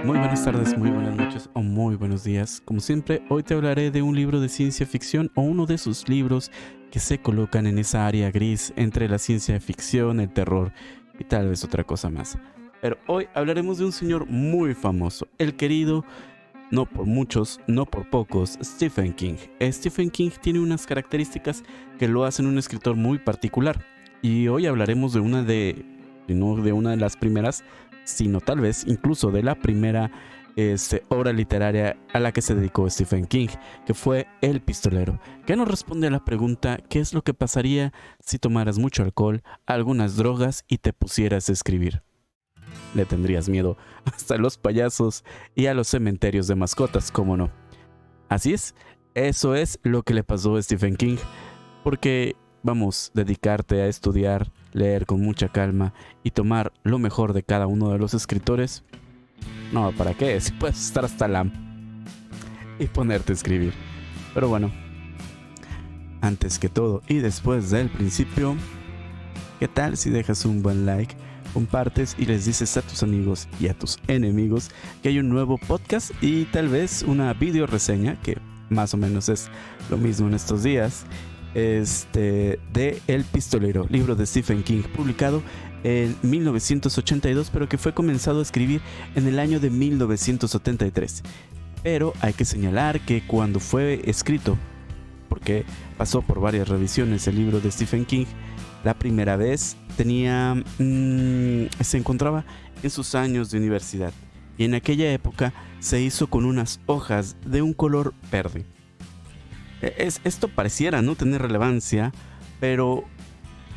Muy buenas tardes, muy buenas noches o muy buenos días. Como siempre, hoy te hablaré de un libro de ciencia ficción o uno de sus libros que se colocan en esa área gris entre la ciencia ficción, el terror y tal vez otra cosa más. Pero hoy hablaremos de un señor muy famoso, el querido, no por muchos, no por pocos, Stephen King. Stephen King tiene unas características que lo hacen un escritor muy particular. Y hoy hablaremos de no de una de las primeras, sino tal vez incluso de la primera obra literaria a la que se dedicó Stephen King, que fue El Pistolero, que nos responde a la pregunta: ¿qué es lo que pasaría si tomaras mucho alcohol, algunas drogas y te pusieras a escribir? Le tendrías miedo hasta a los payasos y a los cementerios de mascotas, ¿cómo no? Así es, eso es lo que le pasó a Stephen King, porque vamos, dedicarte a estudiar, leer con mucha calma y tomar lo mejor de cada uno de los escritores. No, ¿para qué? Si puedes estar hasta la y ponerte a escribir. Pero bueno, antes que todo y después del principio, ¿qué tal si dejas un buen like, compartes y les dices a tus amigos y a tus enemigos que hay un nuevo podcast y tal vez una video reseña, que más o menos es lo mismo en estos días, de El Pistolero, libro de Stephen King, publicado en 1982, pero que fue comenzado a escribir en el año de 1973. Pero hay que señalar que cuando fue escrito, porque pasó por varias revisiones el libro de Stephen King, la primera vez se encontraba en sus años de universidad, y en aquella época se hizo con unas hojas de un color verde. Esto pareciera no tener relevancia, pero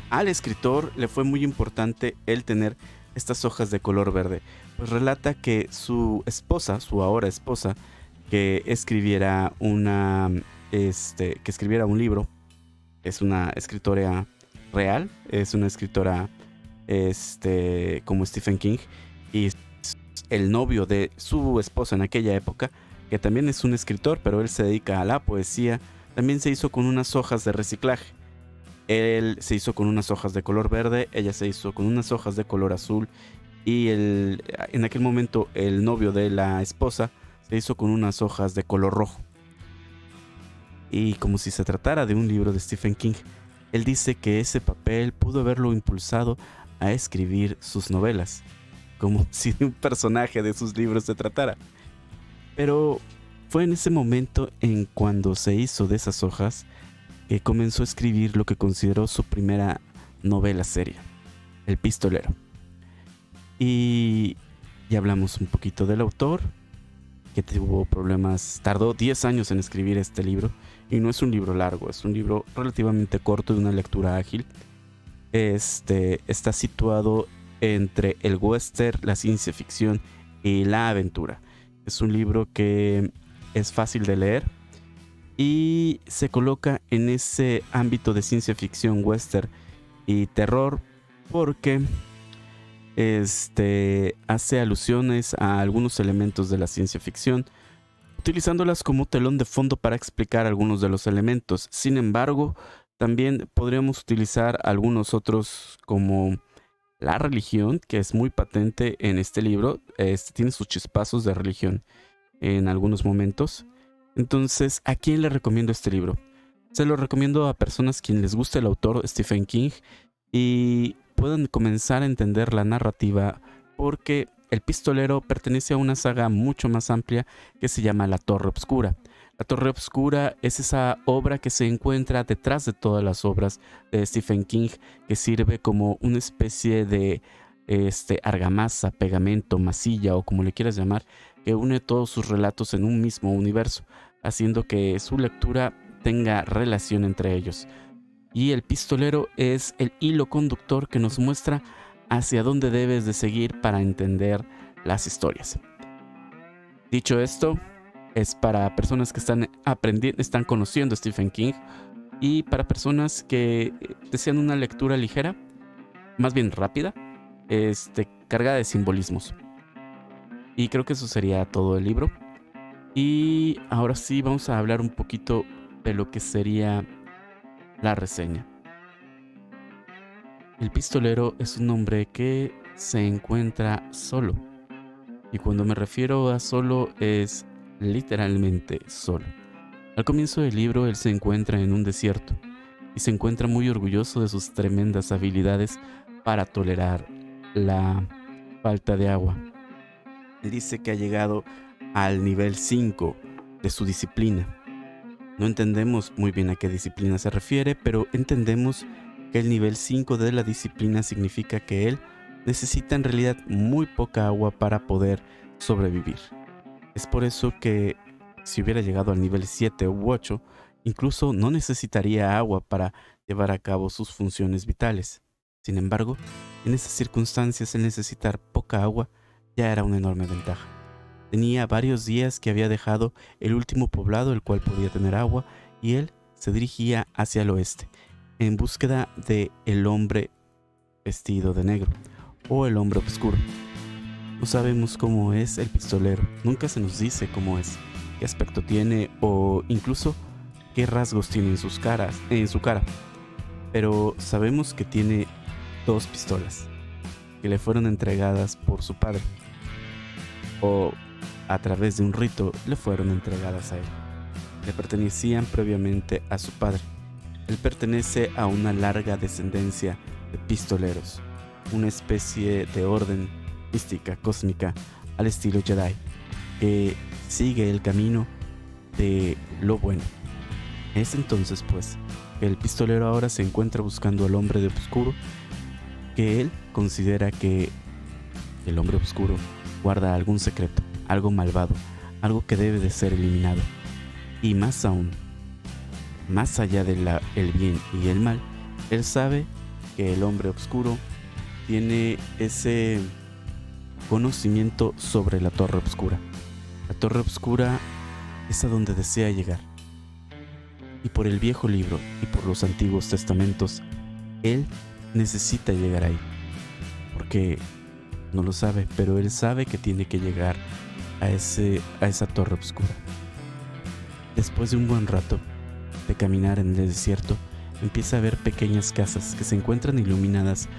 al escritor le fue muy importante el tener estas hojas de color verde, pues relata que su esposa, su ahora esposa, que escribiera que escribiera un libro, es una escritora real, es una escritora como Stephen King, y el novio de su esposa en aquella época, que también es un escritor, pero él se dedica a la poesía, también se hizo con unas hojas de reciclaje. Él se hizo con unas hojas de color verde, ella se hizo con unas hojas de color azul, y en aquel momento el novio de la esposa se hizo con unas hojas de color rojo. Y como si se tratara de un libro de Stephen King, él dice que ese papel pudo haberlo impulsado a escribir sus novelas, como si de un personaje de sus libros se tratara. Pero fue en ese momento en cuando se hizo de esas hojas que comenzó a escribir lo que consideró su primera novela seria, El Pistolero. Y ya hablamos un poquito del autor, que tuvo problemas, tardó 10 años en escribir este libro, y no es un libro largo, es un libro relativamente corto de una lectura ágil. Está situado entre el western, la ciencia ficción y la aventura. Es un libro que es fácil de leer y se coloca en ese ámbito de ciencia ficción, western y terror, porque hace alusiones a algunos elementos de la ciencia ficción, utilizándolas como telón de fondo para explicar algunos de los elementos. Sin embargo, también podríamos utilizar algunos otros, como la religión, que es muy patente en este libro. Tiene sus chispazos de religión en algunos momentos. Entonces, ¿a quién le recomiendo este libro? Se lo recomiendo a personas quien les guste el autor Stephen King y puedan comenzar a entender la narrativa, porque El Pistolero pertenece a una saga mucho más amplia que se llama La Torre Obscura. La Torre Obscura es esa obra que se encuentra detrás de todas las obras de Stephen King, que sirve como una especie de argamasa, pegamento, masilla o como le quieras llamar, que une todos sus relatos en un mismo universo, haciendo que su lectura tenga relación entre ellos. Y El Pistolero es el hilo conductor que nos muestra hacia dónde debes de seguir para entender las historias. Dicho esto, es para personas que están aprendiendo, están conociendo a Stephen King, y para personas que desean una lectura ligera, más bien rápida, cargada de simbolismos. Y creo que eso sería todo el libro. Y ahora sí vamos a hablar un poquito de lo que sería la reseña. El Pistolero es un hombre que se encuentra solo. Y cuando me refiero a solo es literalmente solo. Al comienzo del libro él se encuentra en un desierto y se encuentra muy orgulloso de sus tremendas habilidades para tolerar la falta de agua. Él dice que ha llegado al nivel 5 de su disciplina. No entendemos muy bien a qué disciplina se refiere, pero entendemos que el nivel 5 de la disciplina significa que él necesita en realidad muy poca agua para poder sobrevivir. Es por eso que si hubiera llegado al nivel 7 u 8, incluso no necesitaría agua para llevar a cabo sus funciones vitales. Sin embargo, en esas circunstancias el necesitar poca agua ya era una enorme ventaja. Tenía varios días que había dejado el último poblado el cual podía tener agua y él se dirigía hacia el oeste en búsqueda de el hombre vestido de negro o el hombre oscuro. No sabemos cómo es el pistolero, nunca se nos dice cómo es, qué aspecto tiene o incluso qué rasgos tiene en su cara, pero sabemos que tiene 2 pistolas que le fueron entregadas por su padre o a través de un rito le fueron entregadas a él. Le pertenecían previamente a su padre. Él pertenece a una larga descendencia de pistoleros, una especie de orden mística cósmica al estilo Jedi, que sigue el camino de lo bueno. Es entonces pues que el pistolero ahora se encuentra buscando al hombre de oscuro, que él considera que el hombre oscuro guarda algún secreto, algo malvado, algo que debe de ser eliminado. Y más aún, más allá del bien y el mal, él sabe que el hombre oscuro tiene ese conocimiento sobre la Torre Oscura. La Torre Oscura es a donde desea llegar. Y por el viejo libro y por los antiguos testamentos, él necesita llegar ahí. Porque no lo sabe, pero él sabe que tiene que llegar a esa Torre Oscura. Después de un buen rato de caminar en el desierto, empieza a ver pequeñas casas que se encuentran iluminadas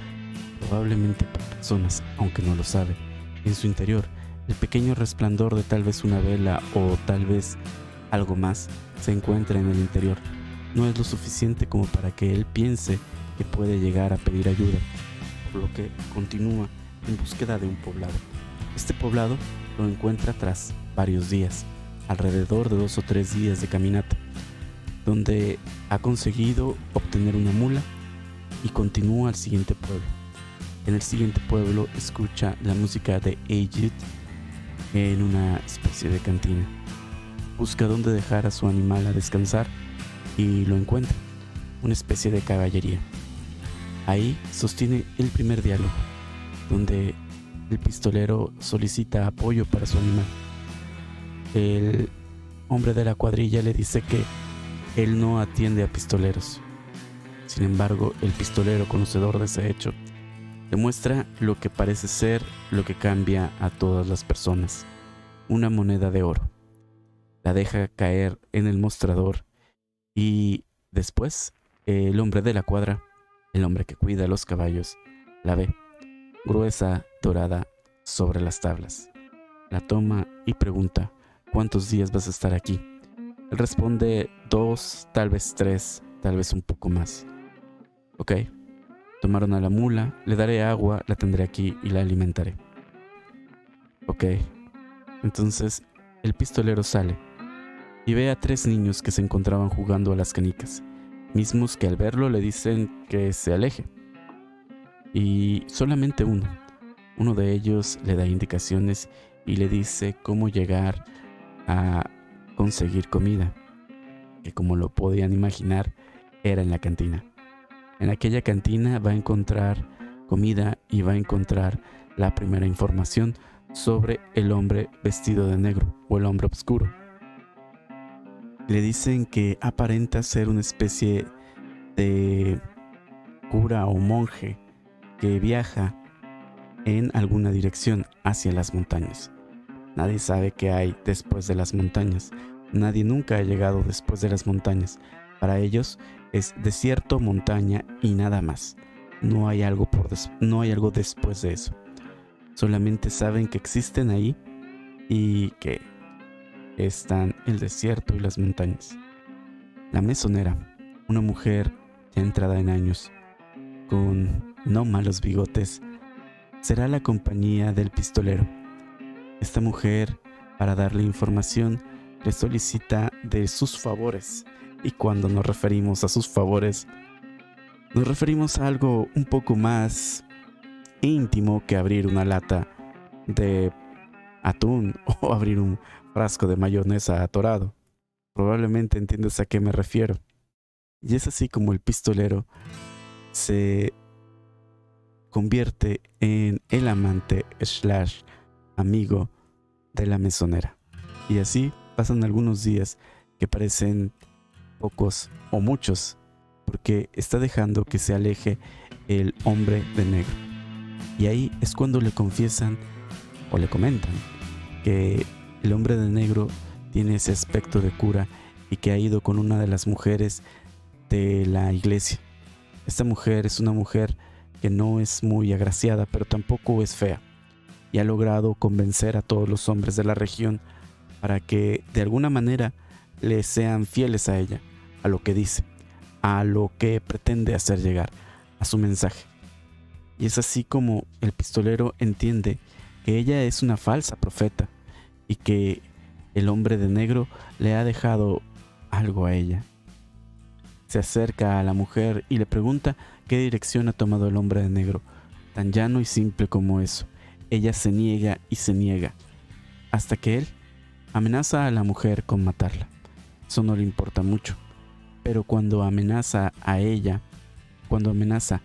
probablemente por personas, aunque no lo sabe. En su interior, el pequeño resplandor de tal vez una vela o tal vez algo más se encuentra en el interior. No es lo suficiente como para que él piense que puede llegar a pedir ayuda, por lo que continúa en búsqueda de un poblado. Este poblado lo encuentra tras varios días, alrededor de 2 o 3 días de caminata, donde ha conseguido obtener una mula y continúa al siguiente pueblo. En el siguiente pueblo escucha la música de Aged en una especie de cantina. Busca dónde dejar a su animal a descansar y lo encuentra, una especie de caballería. Ahí sostiene el primer diálogo, donde el pistolero solicita apoyo para su animal. El hombre de la cuadrilla le dice que él no atiende a pistoleros. Sin embargo, el pistolero, conocedor de ese hecho, demuestra lo que parece ser lo que cambia a todas las personas: una moneda de oro. La deja caer en el mostrador y después el hombre de la cuadra, el hombre que cuida a los caballos, la ve, gruesa, dorada, sobre las tablas. La toma y pregunta: ¿cuántos días vas a estar aquí? Él responde: 2, tal vez 3, tal vez un poco más. Ok, tomaron a la mula, le daré agua, la tendré aquí y la alimentaré. Ok, entonces el pistolero sale y ve a 3 niños que se encontraban jugando a las canicas, mismos que al verlo le dicen que se aleje. Y solamente uno de ellos le da indicaciones y le dice cómo llegar a conseguir comida, que como lo podían imaginar era en la cantina. En aquella cantina va a encontrar comida y va a encontrar la primera información sobre el hombre vestido de negro o el hombre oscuro. Le dicen que aparenta ser una especie de cura o monje que viaja en alguna dirección hacia las montañas. Nadie sabe qué hay después de las montañas. Nadie nunca ha llegado después de las montañas. Para ellos es desierto, montaña y nada más. No hay algo después de eso. Solamente saben que existen ahí y que están el desierto y las montañas. La mesonera, una mujer ya entrada en años, con no malos bigotes, será la compañía del pistolero. Esta mujer, para darle información, le solicita de sus favores. Y cuando nos referimos a sus favores, nos referimos a algo un poco más íntimo que abrir una lata de atún o abrir un frasco de mayonesa atorado. Probablemente entiendes a qué me refiero. Y es así como el pistolero se convierte en el amante / amigo de la mesonera. Y así pasan algunos días que parecen pocos o muchos, porque está dejando que se aleje el hombre de negro. Y ahí es cuando le confiesan o le comentan que el hombre de negro tiene ese aspecto de cura y que ha ido con una de las mujeres de la iglesia. Esta mujer es una mujer que no es muy agraciada, pero tampoco es fea, y ha logrado convencer a todos los hombres de la región para que de alguna manera le sean fieles a ella, a lo que dice, a lo que pretende hacer llegar, a su mensaje. Y es así como el pistolero entiende que ella es una falsa profeta y que el hombre de negro le ha dejado algo a ella. Se acerca a la mujer y le pregunta qué dirección ha tomado el hombre de negro, tan llano y simple como eso. Ella se niega y se niega, hasta que él amenaza a la mujer con matarla. Eso no le importa mucho, pero cuando amenaza a ella, cuando amenaza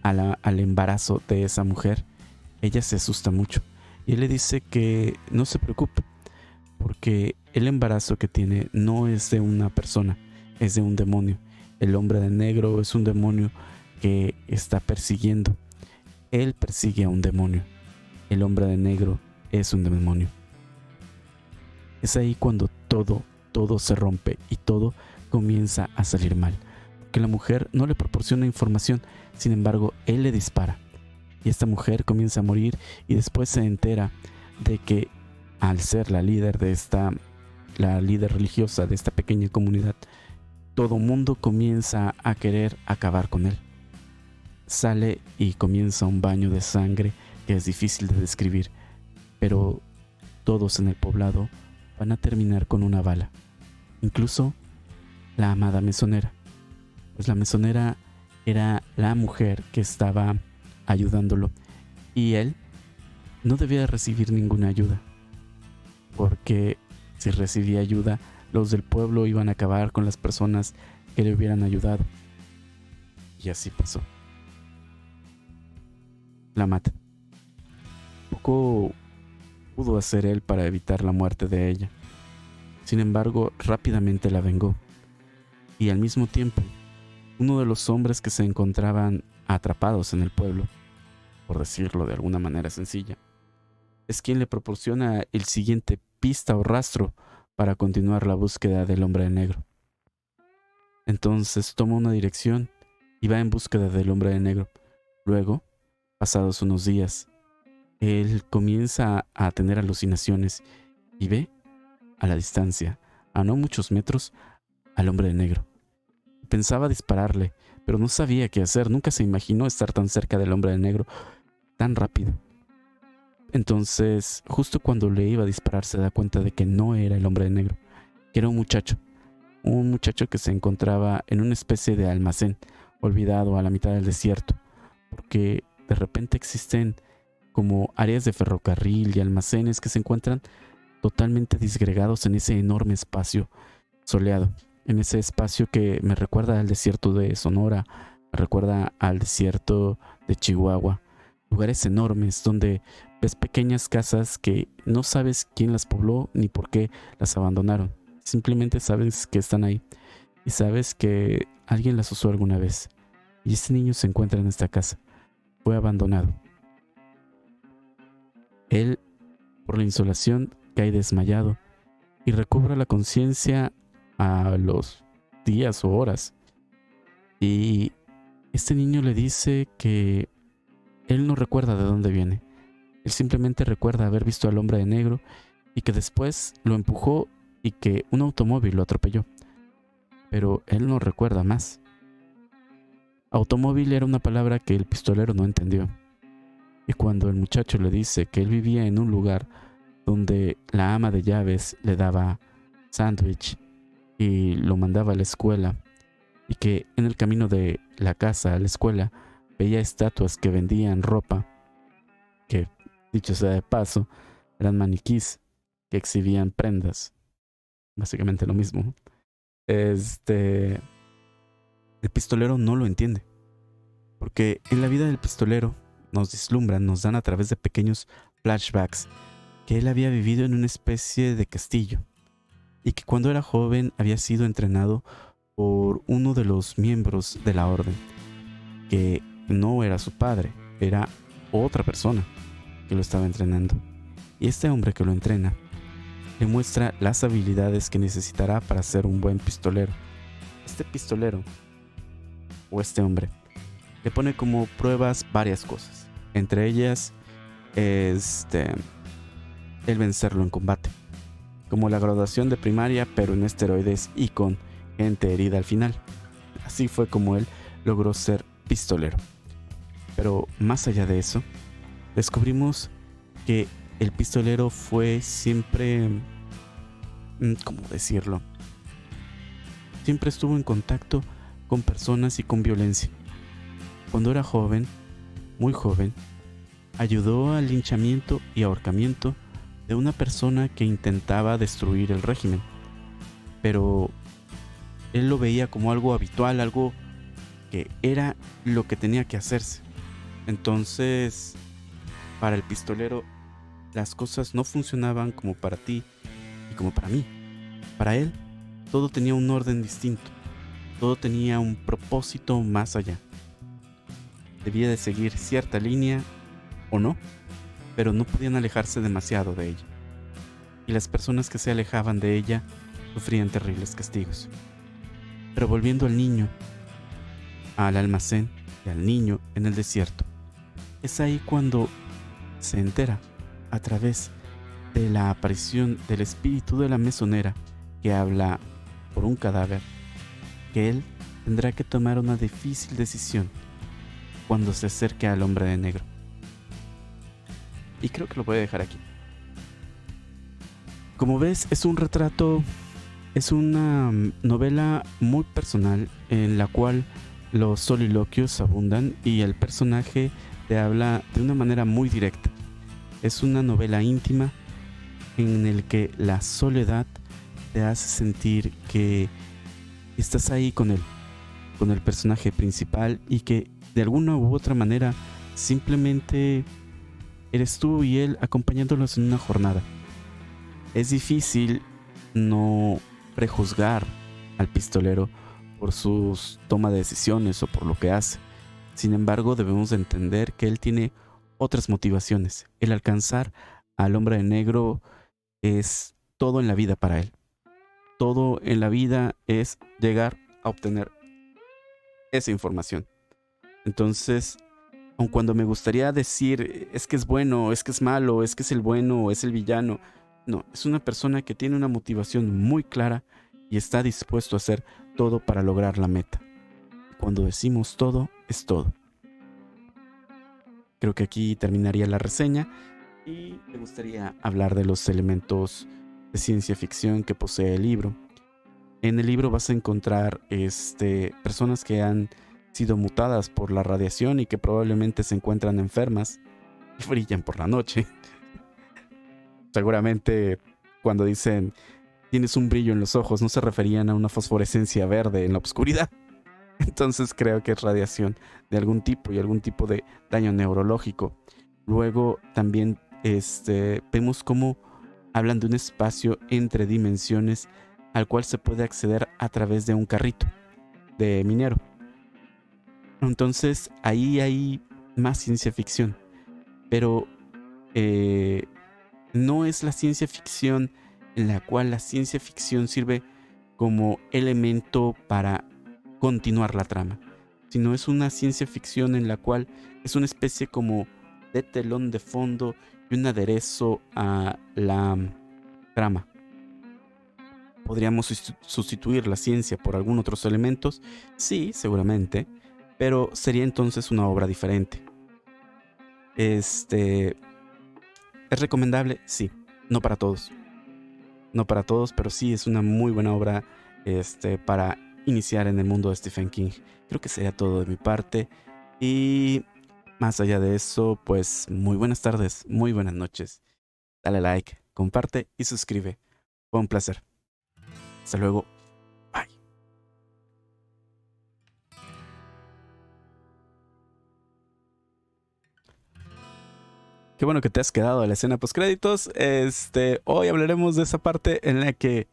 al embarazo de esa mujer, ella se asusta mucho y él le dice que no se preocupe, porque el embarazo que tiene no es de una persona, es de un demonio. El hombre de negro es un demonio que está persiguiendo. Él persigue a un demonio. El hombre de negro es un demonio. Es ahí cuando todo se rompe y todo comienza a salir mal. Porque la mujer no le proporciona información, sin embargo, él le dispara. Y esta mujer comienza a morir y después se entera de que al ser la líder religiosa de esta pequeña comunidad, todo mundo comienza a querer acabar con él. Sale y comienza un baño de sangre que es difícil de describir, pero todos en el poblado van a terminar con una bala, incluso la amada mesonera, pues la mesonera era la mujer que estaba ayudándolo y él no debía recibir ninguna ayuda, porque si recibía ayuda, los del pueblo iban a acabar con las personas que le hubieran ayudado. Y así pasó. La mata. Poco pudo hacer él para evitar la muerte de ella. Sin embargo, rápidamente la vengó. Y al mismo tiempo, uno de los hombres que se encontraban atrapados en el pueblo, por decirlo de alguna manera sencilla, es quien le proporciona el siguiente pista o rastro para continuar la búsqueda del hombre de negro. Entonces toma una dirección y va en búsqueda del hombre de negro. Luego, pasados unos días, él comienza a tener alucinaciones y ve a la distancia, a no muchos metros, al hombre de negro. Pensaba dispararle, pero no sabía qué hacer. Nunca se imaginó estar tan cerca del hombre de negro tan rápido. Entonces, justo cuando le iba a disparar, se da cuenta de que no era el hombre de negro, que era un muchacho que se encontraba en una especie de almacén, olvidado a la mitad del desierto, porque de repente existen como áreas de ferrocarril y almacenes que se encuentran totalmente disgregados en ese enorme espacio soleado, en ese espacio que me recuerda al desierto de Sonora, me recuerda al desierto de Chihuahua, lugares enormes donde ves pequeñas casas que no sabes quién las pobló ni por qué las abandonaron. Simplemente sabes que están ahí y sabes que alguien las usó alguna vez. Y este niño se encuentra en esta casa. Fue abandonado. Él, por la insolación, cae desmayado y recobra la conciencia a los días o horas. Y este niño le dice que él no recuerda de dónde viene. Él simplemente recuerda haber visto al hombre de negro y que después lo empujó y que un automóvil lo atropelló. Pero él no recuerda más. Automóvil era una palabra que el pistolero no entendió. Y cuando el muchacho le dice que él vivía en un lugar donde la ama de llaves le daba sándwich y lo mandaba a la escuela, y que en el camino de la casa a la escuela veía estatuas que vendían ropa, que, dicho sea de paso, eran maniquís que exhibían prendas, básicamente lo mismo. El pistolero no lo entiende, porque en la vida del pistolero nos vislumbran, nos dan a través de pequeños flashbacks que él había vivido en una especie de castillo y que cuando era joven había sido entrenado por uno de los miembros de la orden, que no era su padre, era otra persona que lo estaba entrenando. Y este hombre que lo entrena le muestra las habilidades que necesitará para ser un buen pistolero. Este pistolero, o este hombre, le pone como pruebas varias cosas, entre ellas el vencerlo en combate, como la graduación de primaria pero en esteroides y con gente herida al final. Así fue como él logró ser pistolero. Pero más allá de eso, descubrimos que el pistolero fue siempre, ¿cómo decirlo? Siempre estuvo en contacto con personas y con violencia. Cuando era joven, muy joven, ayudó al linchamiento y ahorcamiento de una persona que intentaba destruir el régimen. Pero él lo veía como algo habitual, algo que era lo que tenía que hacerse. Entonces, para el pistolero, las cosas no funcionaban como para ti y como para mí. Para él, todo tenía un orden distinto. Todo tenía un propósito más allá. Debía de seguir cierta línea o no, pero no podían alejarse demasiado de ella. Y las personas que se alejaban de ella sufrían terribles castigos. Pero volviendo al niño, al almacén y al niño en el desierto, es ahí cuando se entera, a través de la aparición del espíritu de la mesonera que habla por un cadáver, que él tendrá que tomar una difícil decisión cuando se acerque al hombre de negro. Y creo que lo voy a dejar aquí. Como ves, es un retrato, es una novela muy personal en la cual los soliloquios abundan y el personaje te habla de una manera muy directa. Es una novela íntima en el que la soledad te hace sentir que estás ahí con él, con el personaje principal, y que de alguna u otra manera simplemente eres tú y él acompañándolos en una jornada. Es difícil no prejuzgar al pistolero por sus toma de decisiones o por lo que hace. Sin embargo, debemos de entender que él tiene otras motivaciones. El alcanzar al hombre de negro es todo en la vida para él. Todo en la vida es llegar a obtener esa información. Entonces, aun cuando me gustaría decir es que es bueno, es que es malo, es que es el bueno o es el villano, no, es una persona que tiene una motivación muy clara y está dispuesto a hacer todo para lograr la meta. Cuando decimos todo, es todo. Creo que aquí terminaría la reseña y me gustaría hablar de los elementos de ciencia ficción que posee el libro. En el libro vas a encontrar personas que han sido mutadas por la radiación y que probablemente se encuentran enfermas y brillan por la noche. Seguramente cuando dicen tienes un brillo en los ojos no se referían a una fosforescencia verde en la oscuridad. Entonces creo que es radiación de algún tipo y algún tipo de daño neurológico. Luego también vemos cómo hablan de un espacio entre dimensiones al cual se puede acceder a través de un carrito de minero. Entonces ahí hay más ciencia ficción, pero no es la ciencia ficción en la cual la ciencia ficción sirve como elemento para continuar la trama, sino es una ciencia ficción en la cual es una especie como de telón de fondo y un aderezo a la trama. ¿Podríamos sustituir la ciencia por algún otros elementos? Sí, seguramente, pero sería entonces una obra diferente. ¿Es recomendable? Sí, no para todos. No para todos, pero sí es una muy buena obra para iniciar en el mundo de Stephen King. Creo que sería todo de mi parte. Y más allá de eso, pues muy buenas tardes, muy buenas noches. Dale like, comparte y suscribe. Fue un placer. Hasta luego. Bye. Qué bueno que te has quedado a la escena post créditos. Hoy hablaremos de esa parte en la que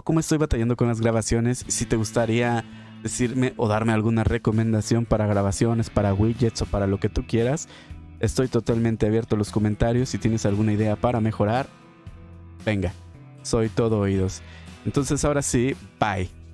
cómo estoy batallando con las grabaciones. Si te gustaría decirme o darme alguna recomendación para grabaciones, para widgets o para lo que tú quieras, estoy totalmente abierto a los comentarios. Si tienes alguna idea para mejorar, venga, soy todo oídos. Entonces ahora sí, bye.